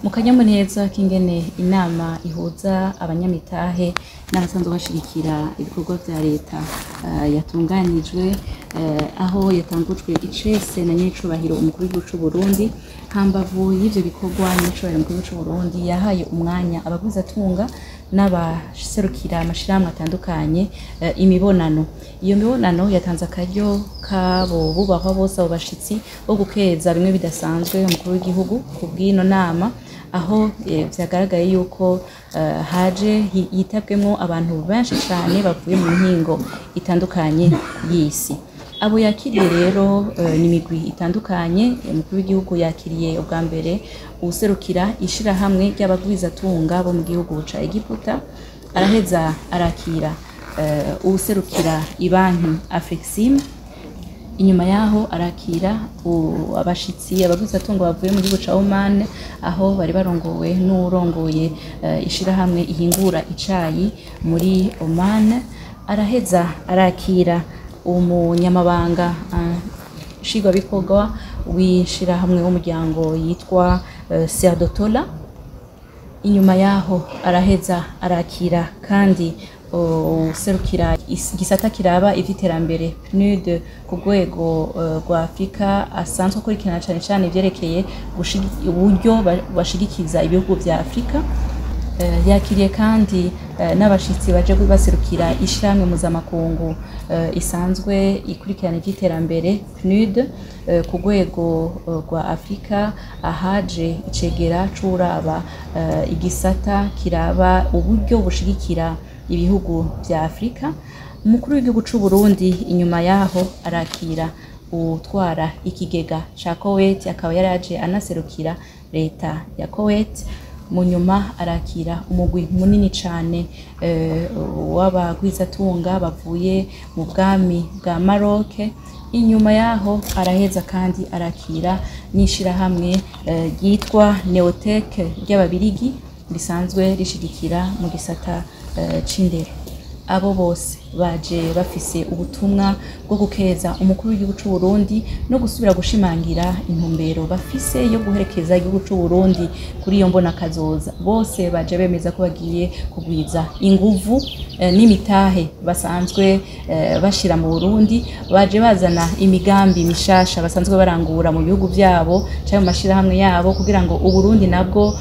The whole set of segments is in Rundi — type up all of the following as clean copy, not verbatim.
mu kanyamuneza k'ingene inama ihuza abanyamitahe n'abasanzwe bashigikira ibikorwa vya leta yatunganijwe aho yatangujwe icese na nyiricubahiro umukuru w'igihugu c'u Burundi. Hambavu y'ivyo bikorwa nyiricubahiro umukuru w'igihugu c'u Burundi yahaye umwanya abagwizatunga n'abaserukira amashirahamwe atandukanye imibonano. Iyo mibonano yatanze akaryo kabo bubahwa bose abo bashitsi bo gukeza bimwe bidasanzwe umukuru w'igihugu ku bw'ino nama, aho vyagaragaye yuko haje yitabwemwo abantu benshi cane bavuye mu nkingo itandukanye y'isi. Abo yakiriye rero ni imigwi itandukanye. Umukuru w'igihugu yakiriye ubwa mbere uwuserukira ishirahamwe ry'abagwizatunga bo mu gihugu ca Egiputa, araheza arakira uwuserukira ibanki Afrexim. Inyuma yaho arakira abashitsi abagwizatunga bavuye mu gihugu ca Oman, aho bari barongowe n'urongoye ishirahamwe ihingura icayi muri Oman. Araheza arakira umunyamabanga nshingwabikorwa w'ishirahamwe w'umuryango yitwa Serdotola. Inyuma yaho araheza arakira kandi userukira igisata kiraba ivy'iterambere PNUD ku rwego rwa Afrika, asanzwe akurikirana cane cane ivyerekeye uburyo bashigikiza ibihugu vya Afrika. Yakiriye kandi n'abashitsi baje baserukira ishirahamwe mpuzamakungu isanzwe ikurikirana ivy'iterambere PNUD ku rwego rwa Afrika, ahaje icegera c'uraba igisata kiraba uburyo bushigikira ibihugu vya Afrika. Umukuru w'igihugu c'u Burundi inyuma yaho arakira utwara ikigega ca Kuwait, akaba yaraje anaserukira leta ya Kuwait. Mu nyuma arakira umugwi munini cane w'abagwizatunga bavuye mu bwami bwa Maroc. Inyuma yaho araheza kandi arakira n'ishirahamwe ryitwa Neotech ry'ababirigi risanzwe rishigikira mu gisata c'indero. Abo bose baje bafise ubutumwa bwo gukeza umukuru w'igihugu c'u Burundi no gusubira gushimangira intumbero bafise yo guherekeza igihugu c'u Burundi kuri iyo mbona kazoza. Bose baje bemeza ko bagiye kugwiza inguvu n'imitahe basanzwe bashira mu Burundi. Baje bazana imigambi mishasha basanzwe barangura mu bihugu vyabo canke mu mashirahamwe yabo kugira ngo Uburundi nabwo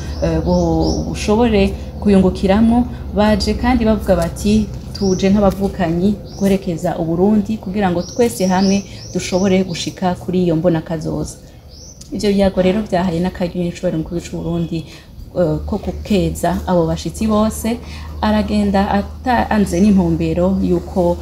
bushobore kuyungukiramwo. Baje kandi bavuga bati tuje nk'abavukanyi guherekeza Uburundi kugira ngo twese hamwe dushobore gushika kuri iyo mbona kazoza. Ivyo byago rero vyahaye n'akaryo nyiricubahiro umukuru w'igihugu c'u Burundi ko gukeza abo bashitsi bose. Aragenda atanze n'intumbero yuko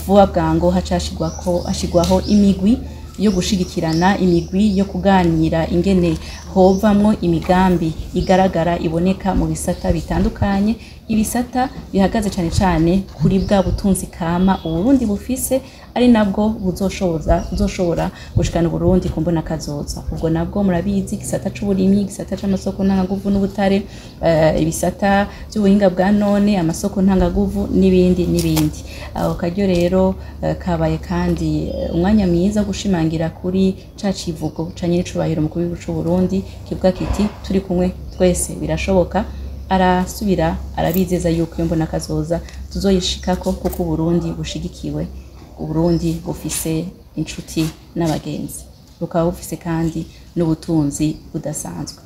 vuba bwango hashigwaho imigwi yo gushigikirana, imigwi yo kuganira ingene hovamwo imigambi igaragara iboneka mu bisata bitandukanye, ibisata bihagaze cane cane kuri bwa butunzi kama Uburundi bufise, ari nabwo buzoshobora gushikana Uburundi ku mbona kazoza. Ubwo nabwo murabizi igisata c'uburimyi, igisata c'amasoko ntangaguvu n'ubutare, ibisata by'ubuhinga bwa none, amasoko ntangaguvu n'ibindi n'ibindi. Aho karyo rero kabaye kandi umwanya mwiza gushimangira kuri ca civugo ca nyiricubahiro umukuru w'igihugu c'u Burundi kivuga kiti turi kumwe twese birashoboka. Arasubira arabizeza yuko iyo mbona kazoza tuzoyishikako kuko Uburundi bushigikiwe, Uburundi bufise inshuti n'abagenzi, bukaba bufise kandi n'ubutunzi budasanzwe.